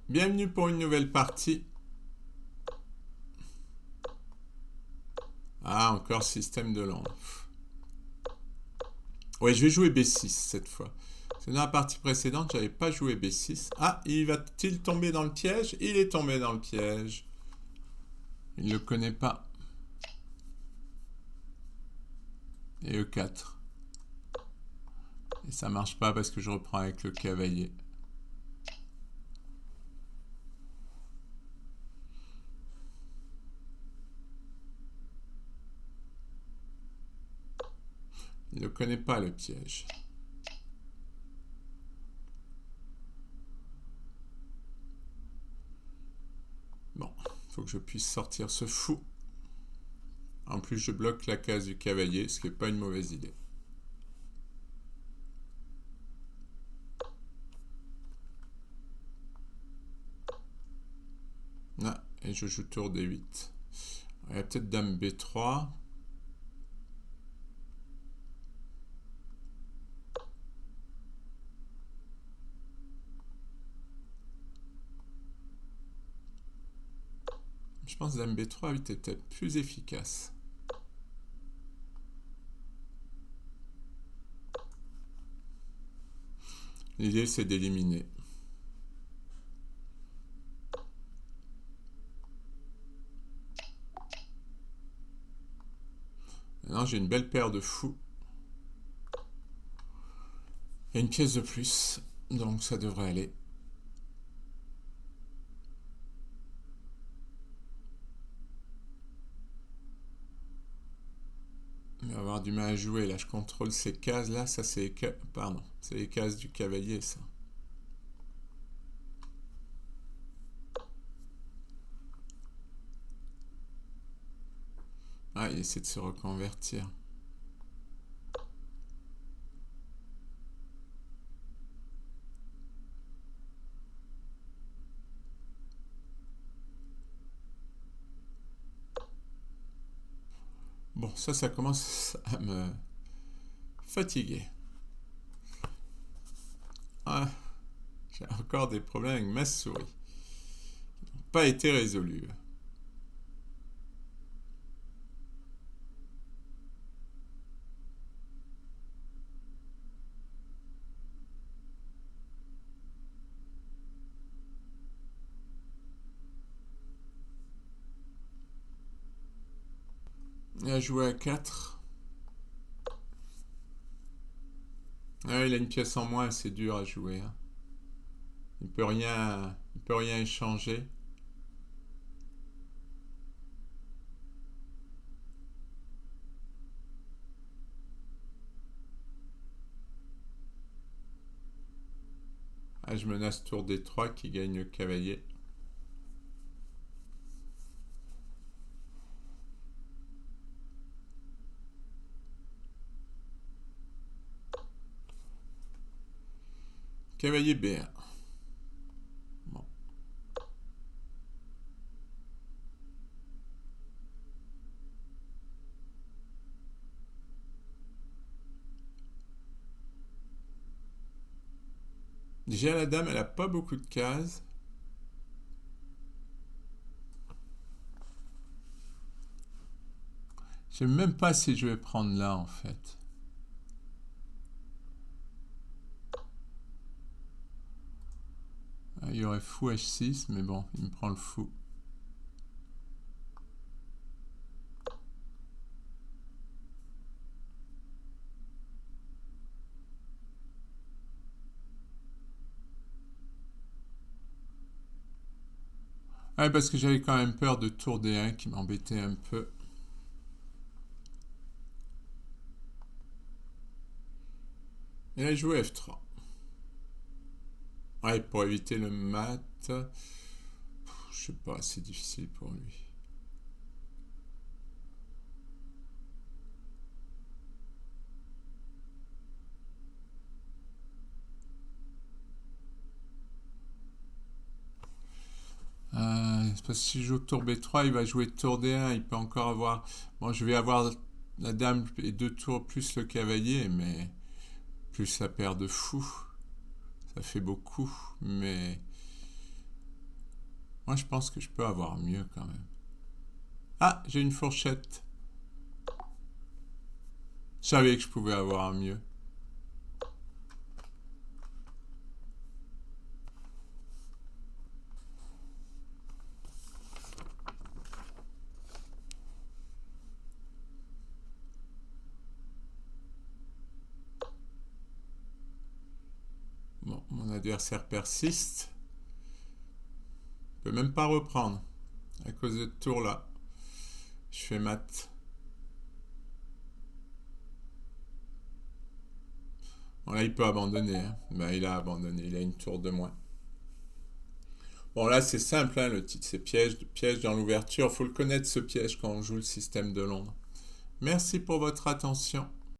Bienvenue pour une nouvelle partie. Ah, encore système de langue. Ouais, je vais jouer B6 cette fois. Parce que dans la partie précédente, j'avais pas joué B6. Ah, il va-t-il tomber dans le piège? Il est tombé dans le piège. Il ne le connaît pas. Et E4. Et ça marche pas parce que je reprends avec le cavalier. Il ne connaît pas le piège. Bon, il faut que je puisse sortir ce fou. En plus, je bloque la case du cavalier, ce qui n'est pas une mauvaise idée. Ah, et je joue tour D8. Il y a peut-être dame B3. Je pense que dame B3 était peut-être plus efficace. L'idée, c'est d'éliminer. Maintenant, j'ai une belle paire de fous. Et une pièce de plus. Donc, ça devrait aller. On va avoir du mal à jouer. Là, je contrôle ces cases. Là, ça, c'est pardon, c'est les cases du cavalier, ça. Ah, il essaie de se reconvertir. Bon, ça commence à me fatiguer. Ah, j'ai encore des problèmes avec ma souris. Pas été résolus. Il a joué à 4. Ah, il a une pièce en moins, c'est dur à jouer. Hein. Il peut rien échanger. Ah, je menace tour D3 qui gagne le cavalier. Cavalier B1. Bon. Déjà, la dame, elle a pas beaucoup de cases. Je sais même pas si je vais prendre là, en fait. Ah, il y aurait fou H6, mais bon, il me prend le fou. Ah, parce que j'avais quand même peur de tour D1 qui m'embêtait un peu. Il a joué F3. Ouais, pour éviter le mat. Je sais pas, c'est difficile pour lui. Parce que si je joue tour B3, il va jouer tour D1. Il peut encore avoir. Bon, je vais avoir la dame et 2 tours plus le cavalier, mais plus la paire de fous. Ça fait beaucoup, mais Moi, je pense que je peux avoir mieux quand même. Ah, j'ai une fourchette. Je savais que je pouvais avoir mieux. Bon, mon adversaire persiste. Je peux même pas reprendre à cause de ce tour-là. Je fais mat. Bon, là, il peut abandonner. Hein. Ben, il a abandonné. Il a une tour de moins. Bon, là, c'est simple. Hein, le titre, c'est piège, piège dans l'ouverture. Il faut le connaître, ce piège, quand on joue le système de Londres. Merci pour votre attention.